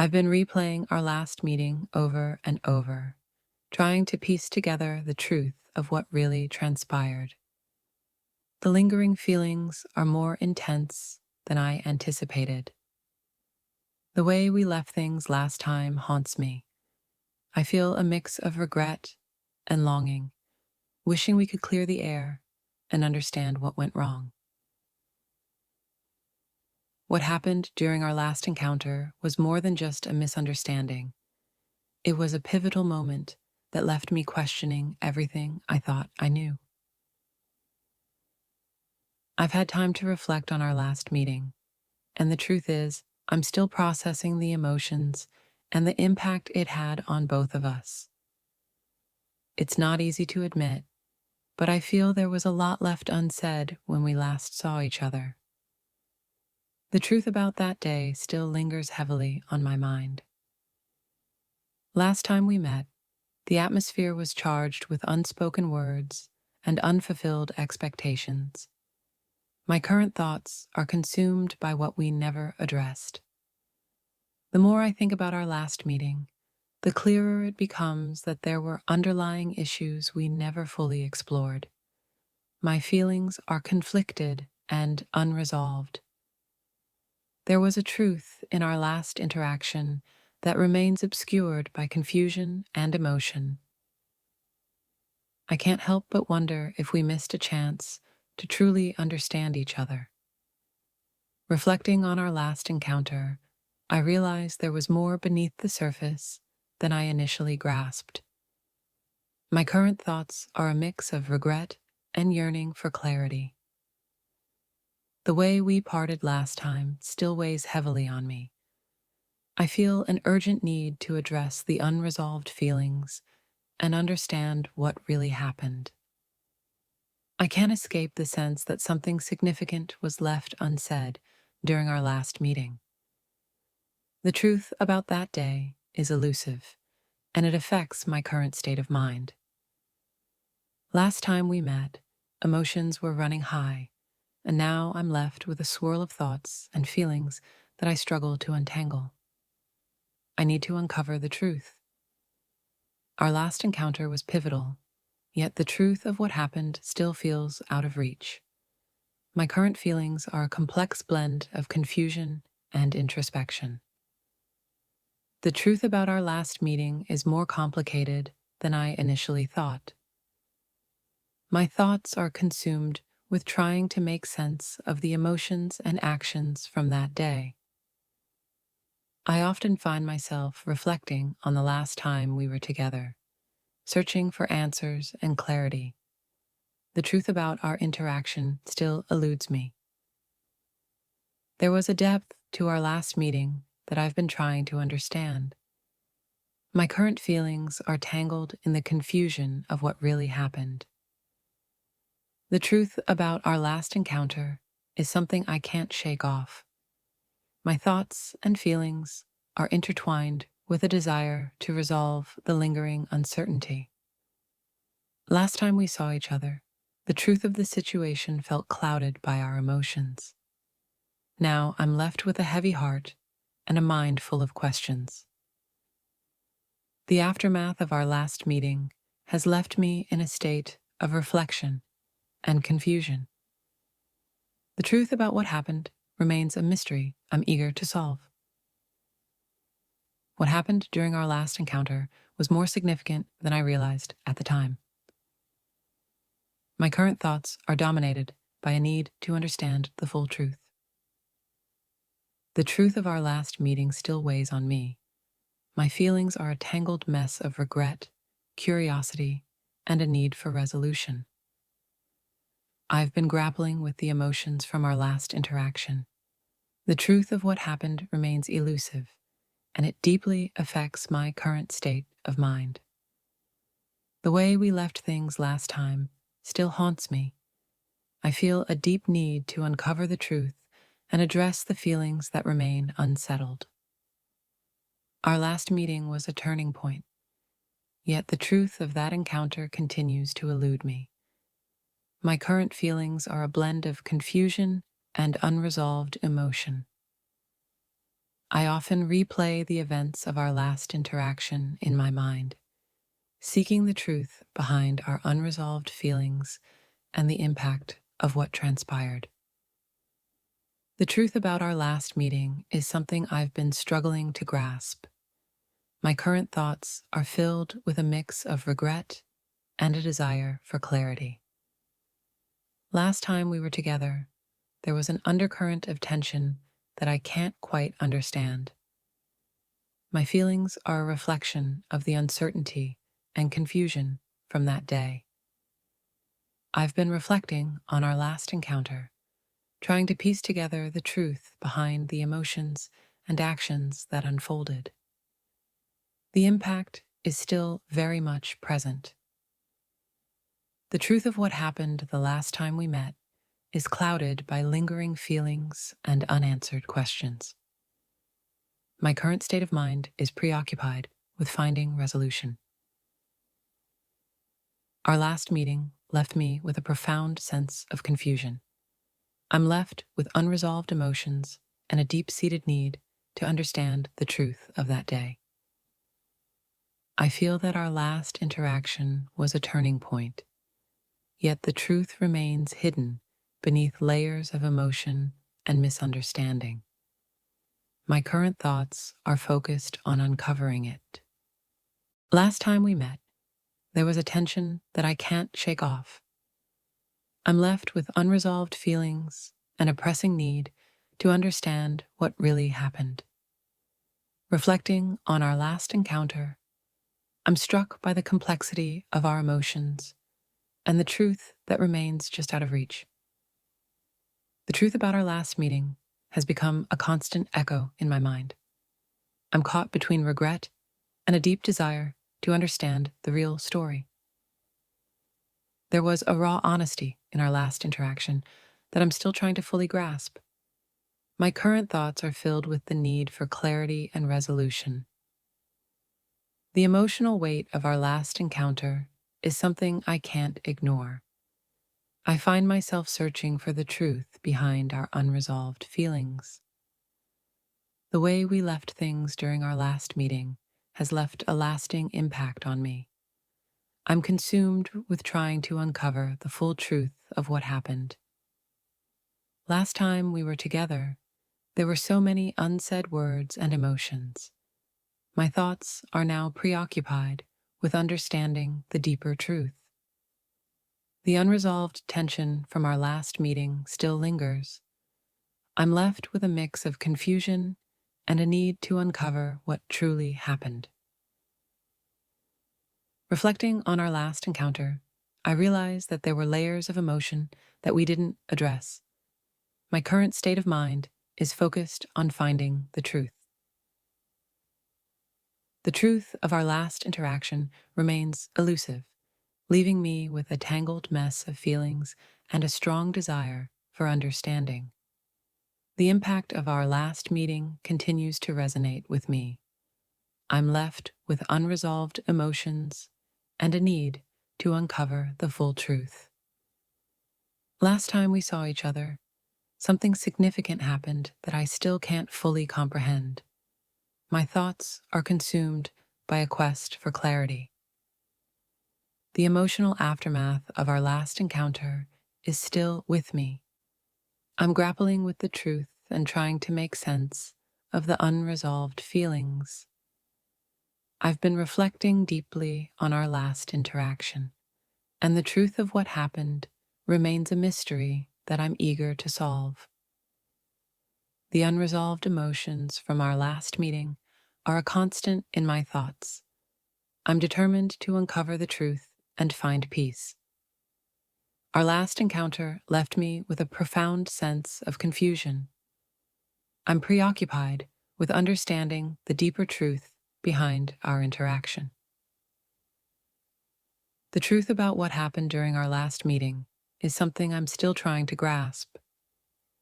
I've been replaying our last meeting over and over, trying to piece together the truth of what really transpired. The lingering feelings are more intense than I anticipated. The way we left things last time haunts me. I feel a mix of regret and longing, wishing we could clear the air and understand what went wrong. What happened during our last encounter was more than just a misunderstanding. It was a pivotal moment that left me questioning everything I thought I knew. I've had time to reflect on our last meeting, and the truth is, I'm still processing the emotions and the impact it had on both of us. It's not easy to admit, but I feel there was a lot left unsaid when we last saw each other. The truth about that day still lingers heavily on my mind. Last time we met, the atmosphere was charged with unspoken words and unfulfilled expectations. My current thoughts are consumed by what we never addressed. The more I think about our last meeting, the clearer it becomes that there were underlying issues we never fully explored. My feelings are conflicted and unresolved. There was a truth in our last interaction that remains obscured by confusion and emotion. I can't help but wonder if we missed a chance to truly understand each other. Reflecting on our last encounter, I realized there was more beneath the surface than I initially grasped. My current thoughts are a mix of regret and yearning for clarity. The way we parted last time still weighs heavily on me. I feel an urgent need to address the unresolved feelings and understand what really happened. I can't escape the sense that something significant was left unsaid during our last meeting. The truth about that day is elusive, and it affects my current state of mind. Last time we met, emotions were running high, and now I'm left with a swirl of thoughts and feelings that I struggle to untangle. I need to uncover the truth. Our last encounter was pivotal, yet the truth of what happened still feels out of reach. My current feelings are a complex blend of confusion and introspection. The truth about our last meeting is more complicated than I initially thought. My thoughts are consumed with trying to make sense of the emotions and actions from that day. I often find myself reflecting on the last time we were together, searching for answers and clarity. The truth about our interaction still eludes me. There was a depth to our last meeting that I've been trying to understand. My current feelings are tangled in the confusion of what really happened. The truth about our last encounter is something I can't shake off. My thoughts and feelings are intertwined with a desire to resolve the lingering uncertainty. Last time we saw each other, the truth of the situation felt clouded by our emotions. Now I'm left with a heavy heart and a mind full of questions. The aftermath of our last meeting has left me in a state of reflection and confusion. The truth about what happened remains a mystery I'm eager to solve. What happened during our last encounter was more significant than I realized at the time. My current thoughts are dominated by a need to understand the full truth. The truth of our last meeting still weighs on me. My feelings are a tangled mess of regret, curiosity, and a need for resolution. I've been grappling with the emotions from our last interaction. The truth of what happened remains elusive, and it deeply affects my current state of mind. The way we left things last time still haunts me. I feel a deep need to uncover the truth and address the feelings that remain unsettled. Our last meeting was a turning point, yet the truth of that encounter continues to elude me. My current feelings are a blend of confusion and unresolved emotion. I often replay the events of our last interaction in my mind, seeking the truth behind our unresolved feelings and the impact of what transpired. The truth about our last meeting is something I've been struggling to grasp. My current thoughts are filled with a mix of regret and a desire for clarity. Last time we were together, there was an undercurrent of tension that I can't quite understand. My feelings are a reflection of the uncertainty and confusion from that day. I've been reflecting on our last encounter, trying to piece together the truth behind the emotions and actions that unfolded. The impact is still very much present. The truth of what happened the last time we met is clouded by lingering feelings and unanswered questions. My current state of mind is preoccupied with finding resolution. Our last meeting left me with a profound sense of confusion. I'm left with unresolved emotions and a deep-seated need to understand the truth of that day. I feel that our last interaction was a turning point, yet the truth remains hidden beneath layers of emotion and misunderstanding. My current thoughts are focused on uncovering it. Last time we met, there was a tension that I can't shake off. I'm left with unresolved feelings and a pressing need to understand what really happened. Reflecting on our last encounter, I'm struck by the complexity of our emotions and the truth that remains just out of reach. The truth about our last meeting has become a constant echo in my mind. I'm caught between regret and a deep desire to understand the real story. There was a raw honesty in our last interaction that I'm still trying to fully grasp. My current thoughts are filled with the need for clarity and resolution. The emotional weight of our last encounter is something I can't ignore. I find myself searching for the truth behind our unresolved feelings. The way we left things during our last meeting has left a lasting impact on me. I'm consumed with trying to uncover the full truth of what happened. Last time we were together, there were so many unsaid words and emotions. My thoughts are now preoccupied with understanding the deeper truth. The unresolved tension from our last meeting still lingers. I'm left with a mix of confusion and a need to uncover what truly happened. Reflecting on our last encounter, I realize that there were layers of emotion that we didn't address. My current state of mind is focused on finding the truth. The truth of our last interaction remains elusive, leaving me with a tangled mess of feelings and a strong desire for understanding. The impact of our last meeting continues to resonate with me. I'm left with unresolved emotions and a need to uncover the full truth. Last time we saw each other, something significant happened that I still can't fully comprehend. My thoughts are consumed by a quest for clarity. The emotional aftermath of our last encounter is still with me. I'm grappling with the truth and trying to make sense of the unresolved feelings. I've been reflecting deeply on our last interaction, and the truth of what happened remains a mystery that I'm eager to solve. The unresolved emotions from our last meeting are a constant in my thoughts. I'm determined to uncover the truth and find peace. Our last encounter left me with a profound sense of confusion. I'm preoccupied with understanding the deeper truth behind our interaction. The truth about what happened during our last meeting is something I'm still trying to grasp.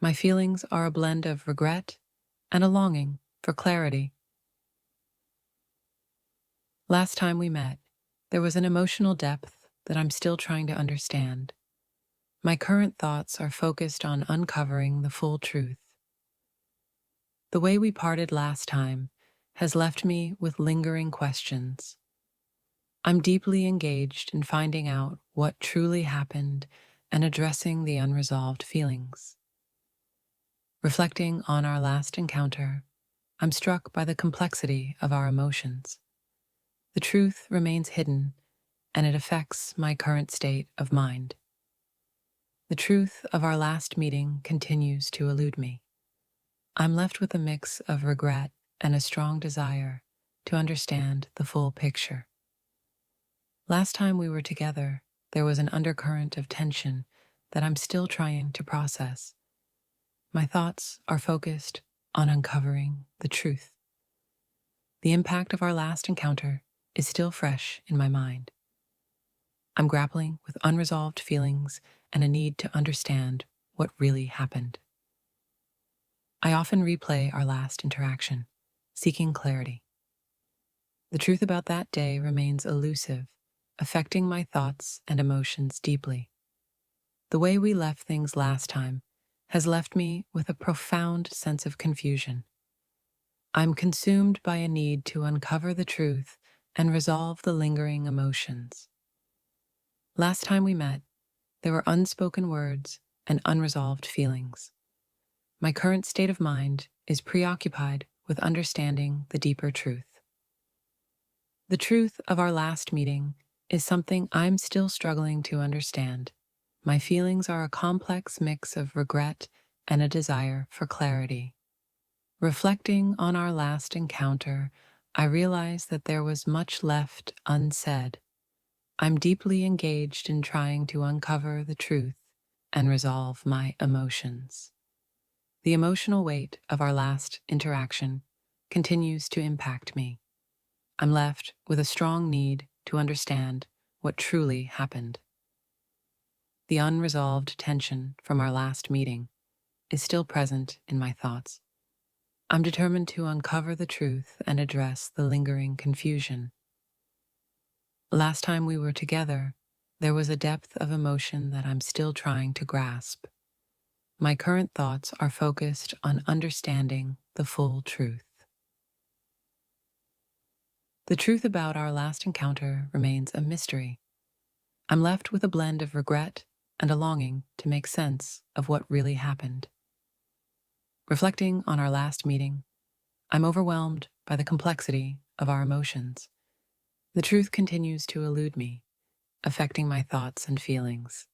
My feelings are a blend of regret and a longing for clarity. Last time we met, there was an emotional depth that I'm still trying to understand. My current thoughts are focused on uncovering the full truth. The way we parted last time has left me with lingering questions. I'm deeply engaged in finding out what truly happened and addressing the unresolved feelings. Reflecting on our last encounter, I'm struck by the complexity of our emotions. The truth remains hidden, and it affects my current state of mind. The truth of our last meeting continues to elude me. I'm left with a mix of regret and a strong desire to understand the full picture. Last time we were together, there was an undercurrent of tension that I'm still trying to process. My thoughts are focused on uncovering the truth. The impact of our last encounter is still fresh in my mind. I'm grappling with unresolved feelings and a need to understand what really happened. I often replay our last interaction, seeking clarity. The truth about that day remains elusive, affecting my thoughts and emotions deeply. The way we left things last time has left me with a profound sense of confusion. I'm consumed by a need to uncover the truth and resolve the lingering emotions. Last time we met, there were unspoken words and unresolved feelings. My current state of mind is preoccupied with understanding the deeper truth. The truth of our last meeting is something I'm still struggling to understand. My feelings are a complex mix of regret and a desire for clarity. Reflecting on our last encounter, I realize that there was much left unsaid. I'm deeply engaged in trying to uncover the truth and resolve my emotions. The emotional weight of our last interaction continues to impact me. I'm left with a strong need to understand what truly happened. The unresolved tension from our last meeting is still present in my thoughts. I'm determined to uncover the truth and address the lingering confusion. Last time we were together, there was a depth of emotion that I'm still trying to grasp. My current thoughts are focused on understanding the full truth. The truth about our last encounter remains a mystery. I'm left with a blend of regret and a longing to make sense of what really happened. Reflecting on our last meeting, I'm overwhelmed by the complexity of our emotions. The truth continues to elude me, affecting my thoughts and feelings.